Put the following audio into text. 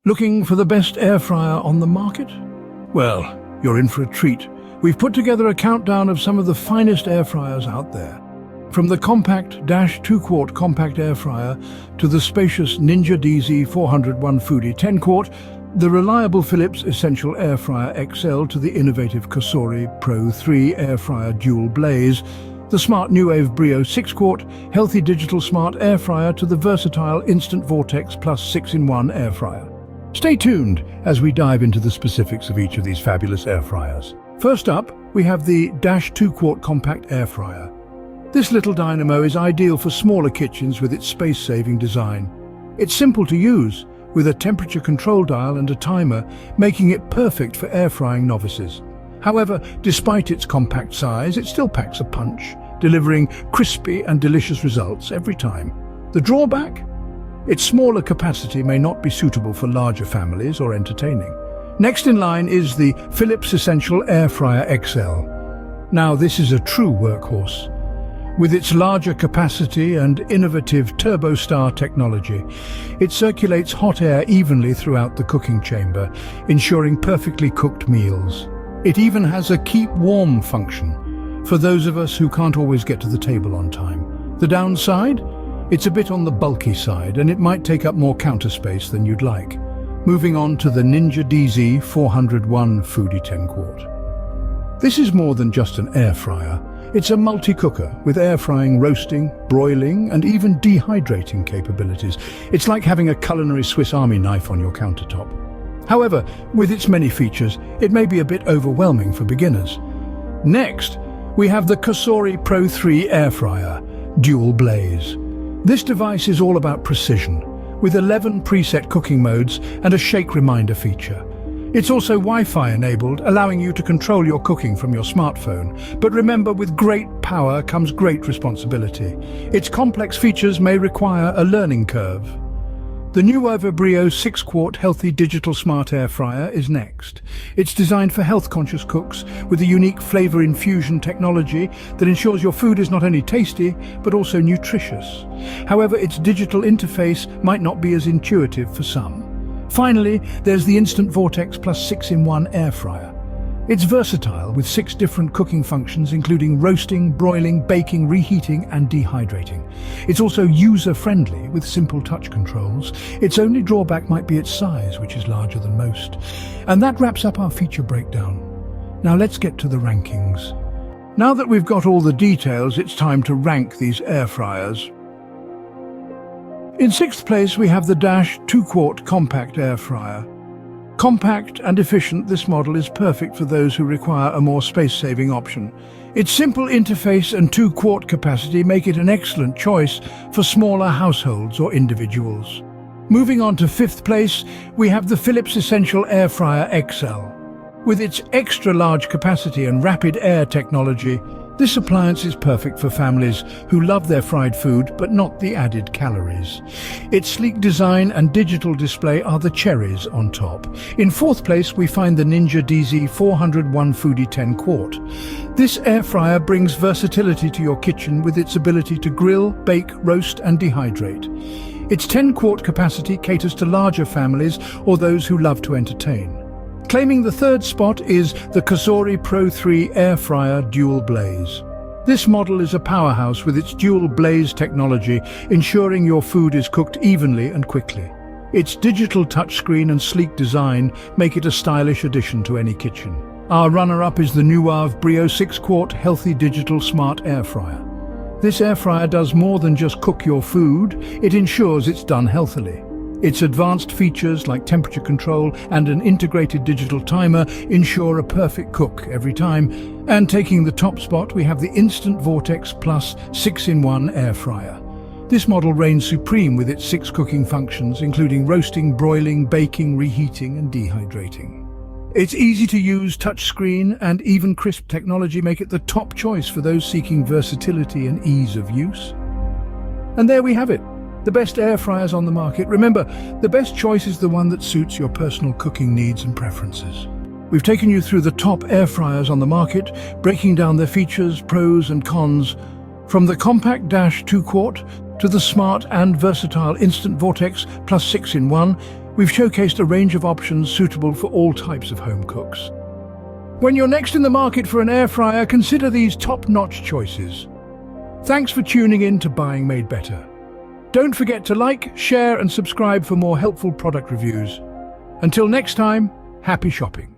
Looking for the best air fryer on the market? Well, you're in for a treat. We've put together a countdown of some of the finest air fryers out there. From the compact 2-quart compact air fryer to the spacious Ninja DZ 401 Foodie 10-quart, the reliable Philips Essential Air Fryer XL to the innovative Cosori Pro 3 Air Fryer Dual Blaze, the smart New Wave Brio 6-quart healthy digital smart air fryer to the versatile Instant Vortex Plus 6-in-1 air fryer. Stay tuned as we dive into the specifics of each of these fabulous air fryers. First up, we have the 2-quart compact air fryer. This little dynamo is ideal for smaller kitchens with its space-saving design. It's simple to use, with a temperature control dial and a timer, making it perfect for air frying novices. However, despite its compact size, it still packs a punch, delivering crispy and delicious results every time. The drawback? Its smaller capacity may not be suitable for larger families or entertaining. Next in line is the Philips Essential Air Fryer XL. Now, this is a true workhorse. With its larger capacity and innovative TurboStar technology, it circulates hot air evenly throughout the cooking chamber, ensuring perfectly cooked meals. It even has a keep warm function for those of us who can't always get to the table on time. The downside? It's a bit on the bulky side, and it might take up more counter space than you'd like. Moving on to the Ninja DZ 401 Foodie 10-quart. This is more than just an air fryer. It's a multi-cooker with air frying, roasting, broiling, and even dehydrating capabilities. It's like having a culinary Swiss Army knife on your countertop. However, with its many features, it may be a bit overwhelming for beginners. Next, we have the Cosori Pro 3 Air Fryer Dual Blaze. This device is all about precision, with 11 preset cooking modes and a shake reminder feature. It's also Wi-Fi enabled, allowing you to control your cooking from your smartphone. But remember, with great power comes great responsibility. Its complex features may require a learning curve. The New Wave Brio 6-quart healthy digital smart air fryer is next. It's designed for health-conscious cooks with a unique flavor infusion technology that ensures your food is not only tasty, but also nutritious. However, its digital interface might not be as intuitive for some. Finally, there's the Instant Vortex Plus 6-in-1 air fryer. It's versatile with 6 different cooking functions, including roasting, broiling, baking, reheating, and dehydrating. It's also user-friendly with simple touch controls. Its only drawback might be its size, which is larger than most. And that wraps up our feature breakdown. Now let's get to the rankings. Now that we've got all the details, it's time to rank these air fryers. In 6th place, we have the 2-quart compact air fryer. Compact and efficient, this model is perfect for those who require a more space-saving option. Its simple interface and 2-quart capacity make it an excellent choice for smaller households or individuals. Moving on to 5th place, we have the Philips Essential Air Fryer XL. With its extra-large capacity and rapid air technology, this appliance is perfect for families who love their fried food but not the added calories. Its sleek design and digital display are the cherries on top. In 4th place, we find the Ninja DZ 401 Foodie 10-quart. This air fryer brings versatility to your kitchen with its ability to grill, bake, roast, and dehydrate. Its 10-quart capacity caters to larger families or those who love to entertain. Claiming the 3rd spot is the Cosori Pro 3 Air Fryer Dual Blaze. This model is a powerhouse with its dual blaze technology, ensuring your food is cooked evenly and quickly. Its digital touchscreen and sleek design make it a stylish addition to any kitchen. Our runner-up is the New Wave Brio 6-quart healthy digital smart air fryer. This air fryer does more than just cook your food, it ensures it's done healthily. Its advanced features like temperature control and an integrated digital timer ensure a perfect cook every time. And taking the top spot, we have the Instant Vortex Plus 6-in-1 air fryer. This model reigns supreme with its 6 cooking functions, including roasting, broiling, baking, reheating, and dehydrating. Its easy-to-use touchscreen and even crisp technology make it the top choice for those seeking versatility and ease of use. And there we have it. The best air fryers on the market. Remember, the best choice is the one that suits your personal cooking needs and preferences. We've taken you through the top air fryers on the market, breaking down their features, pros and cons, from the compact 2-quart to the smart and versatile Instant Vortex Plus 6-in-1. we've showcased a range of options suitable for all types of home cooks. When you're next in the market for an air fryer, consider these top-notch choices. Thanks for tuning in to Buying Made Better. Don't forget to like, share and subscribe for more helpful product reviews. Until next time, happy shopping.